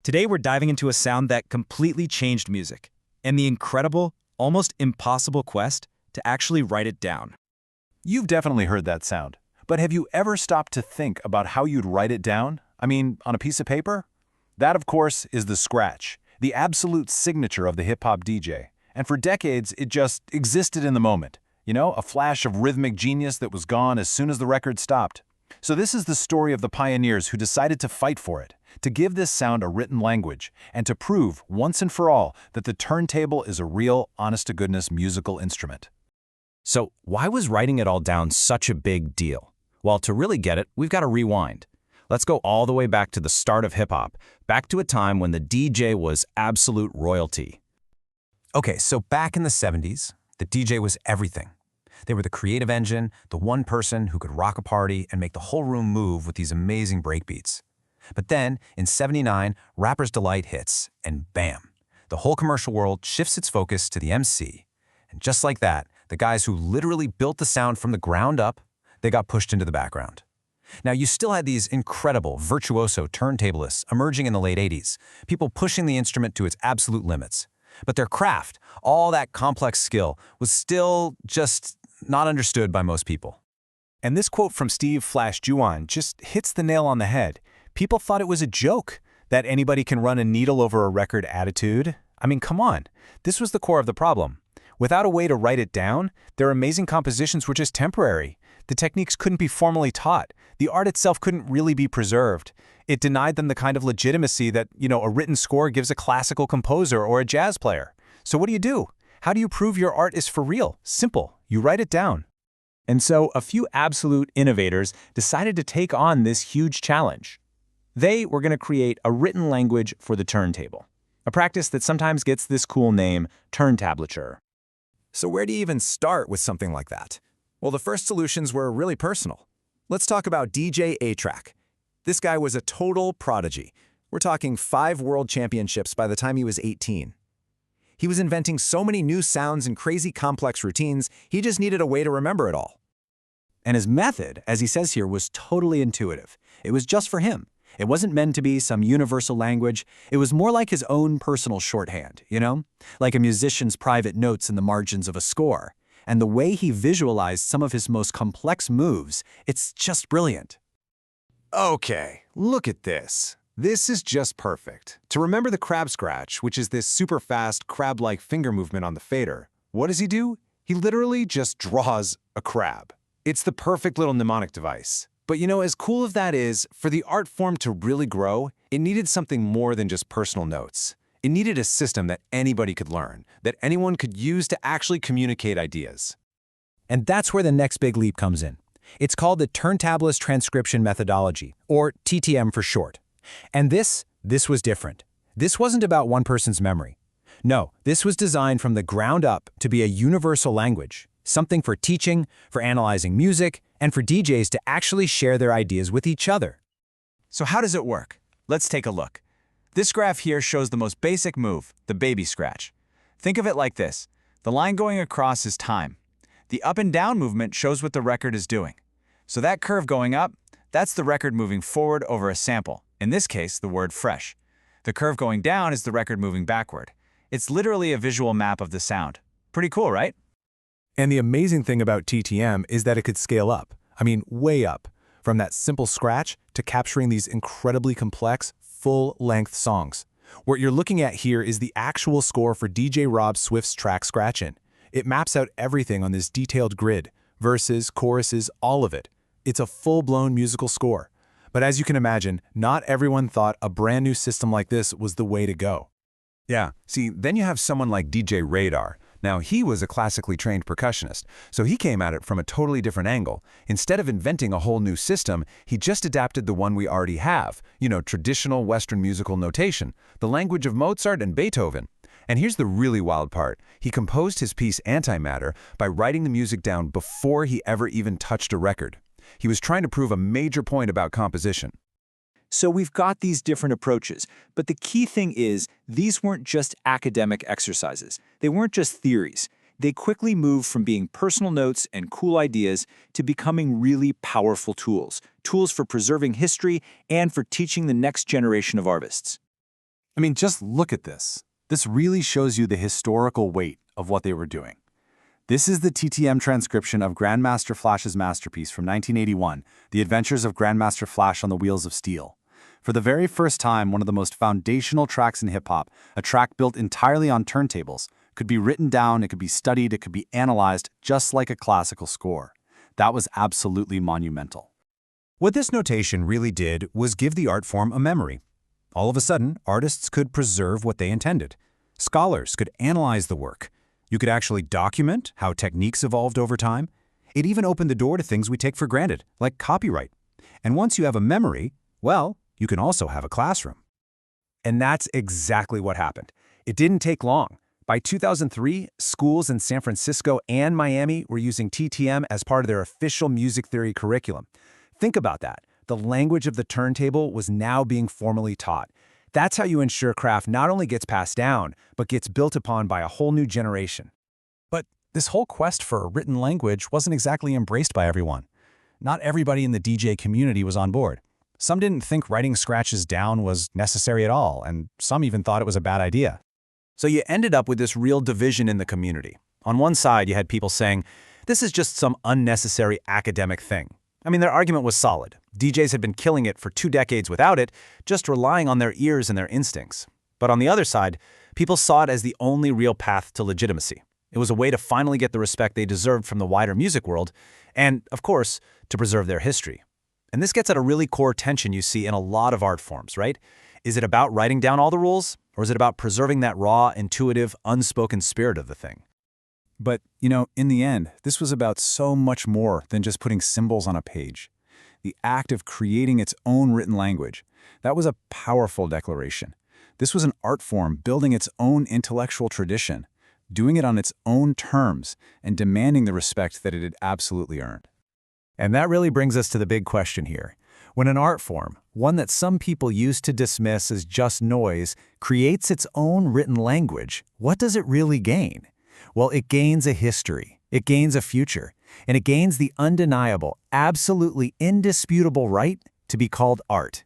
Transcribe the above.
Today we're diving into a sound that completely changed music, and the incredible, almost impossible quest to actually write it down. You've definitely heard that sound, but have you ever stopped to think about how you'd write it down? I mean, on a piece of paper? That, of course, is the scratch, the absolute signature of the hip-hop DJ. And for decades, it just existed in the moment. You know, a flash of rhythmic genius that was gone as soon as the record stopped. So this is the story of the pioneers who decided to fight for it, to give this sound a written language, and to prove, once and for all, that the turntable is a real, honest-to-goodness musical instrument. So why was writing it all down such a big deal? Well, to really get it, we've got to rewind. Let's go all the way back to the start of hip-hop, back to a time when the DJ was absolute royalty. Okay, so back in the 70s, the DJ was everything. They were the creative engine, the one person who could rock a party and make the whole room move with these amazing breakbeats. But then, in '79, Rapper's Delight hits, and bam, the whole commercial world shifts its focus to the MC. And just like that, the guys who literally built the sound from the ground up, they got pushed into the background. Now, you still had these incredible, virtuoso turntablists emerging in the late 80s, people pushing the instrument to its absolute limits. But their craft, all that complex skill, was still just not understood by most people. And this quote from Steve Flash Juwan just hits the nail on the head. People thought it was a joke, that anybody can run a needle over a record attitude. I mean, come on. This was the core of the problem. Without a way to write it down, their amazing compositions were just temporary. The techniques couldn't be formally taught. The art itself couldn't really be preserved. It denied them the kind of legitimacy that, a written score gives a classical composer or a jazz player. So what do? How do you prove your art is for real? Simple. You write it down. And so a few absolute innovators decided to take on this huge challenge. They were going to create a written language for the turntable, a practice that sometimes gets this cool name, turntablature. So where do you even start with something like that? Well, the first solutions were really personal. Let's talk about DJ A-Track. This guy was a total prodigy. We're talking 5 world championships by the time he was 18. He was inventing so many new sounds and crazy complex routines, he just needed a way to remember it all. And his method, as he says here, was totally intuitive. It was just for him. It wasn't meant to be some universal language. It was more like his own personal shorthand, like a musician's private notes in the margins of a score. And the way he visualized some of his most complex moves, it's just brilliant. Okay, look at this. This is just perfect. To remember the crab scratch, which is this super fast crab-like finger movement on the fader, what does he do? He literally just draws a crab. It's the perfect little mnemonic device. But as cool as that is, for the art form to really grow, it needed something more than just personal notes. It needed a system that anybody could learn, that anyone could use to actually communicate ideas. And that's where the next big leap comes in. It's called the Turntablist Transcription Methodology, or TTM for short. And this was different. This wasn't about one person's memory. No, this was designed from the ground up to be a universal language, something for teaching, for analyzing music, and for DJs to actually share their ideas with each other. So how does it work? Let's take a look. This graph here shows the most basic move, the baby scratch. Think of it like this. The line going across is time. The up and down movement shows what the record is doing. So that curve going up, that's the record moving forward over a sample, in this case, the word fresh. The curve going down is the record moving backward. It's literally a visual map of the sound. Pretty cool, right? And the amazing thing about TTM is that it could scale up. I mean, way up. From that simple scratch to capturing these incredibly complex, full-length songs. What you're looking at here is the actual score for DJ Rob Swift's track Scratchin'. It maps out everything on this detailed grid. Verses, choruses, all of it. It's a full-blown musical score. But as you can imagine, not everyone thought a brand new system like this was the way to go. Yeah, see, then you have someone like DJ Radar. Now, he was a classically trained percussionist, so he came at it from a totally different angle. Instead of inventing a whole new system, he just adapted the one we already have, traditional Western musical notation, the language of Mozart and Beethoven. And here's the really wild part. He composed his piece Antimatter by writing the music down before he ever even touched a record. He was trying to prove a major point about composition. So we've got these different approaches, but the key thing is these weren't just academic exercises. They weren't just theories. They quickly moved from being personal notes and cool ideas to becoming really powerful tools for preserving history and for teaching the next generation of artists. I mean, just look at this. This really shows you the historical weight of what they were doing. This is the TTM transcription of Grandmaster Flash's masterpiece from 1981, The Adventures of Grandmaster Flash on the Wheels of Steel. For the very first time, one of the most foundational tracks in hip-hop, a track built entirely on turntables, could be written down, it could be studied, it could be analyzed, just like a classical score. That was absolutely monumental. What this notation really did was give the art form a memory. All of a sudden, artists could preserve what they intended. Scholars could analyze the work. You could actually document how techniques evolved over time. It even opened the door to things we take for granted, like copyright. And once you have a memory, well, you can also have a classroom. And that's exactly what happened. It didn't take long. By 2003, schools in San Francisco and Miami were using TTM as part of their official music theory curriculum. Think about that. The language of the turntable was now being formally taught. That's how you ensure craft not only gets passed down, but gets built upon by a whole new generation. But this whole quest for a written language wasn't exactly embraced by everyone. Not everybody in the DJ community was on board. Some didn't think writing scratches down was necessary at all, and some even thought it was a bad idea. So you ended up with this real division in the community. On one side, you had people saying, this is just some unnecessary academic thing. I mean, their argument was solid. DJs had been killing it for 2 decades without it, just relying on their ears and their instincts. But on the other side, people saw it as the only real path to legitimacy. It was a way to finally get the respect they deserved from the wider music world, and, of course, to preserve their history. And this gets at a really core tension you see in a lot of art forms, right? Is it about writing down all the rules, or is it about preserving that raw, intuitive, unspoken spirit of the thing? But, in the end, this was about so much more than just putting symbols on a page. The act of creating its own written language, that was a powerful declaration. This was an art form building its own intellectual tradition, doing it on its own terms, and demanding the respect that it had absolutely earned. And that really brings us to the big question here. When an art form, one that some people used to dismiss as just noise, creates its own written language, what does it really gain? Well, it gains a history, it gains a future, and it gains the undeniable, absolutely indisputable right to be called art.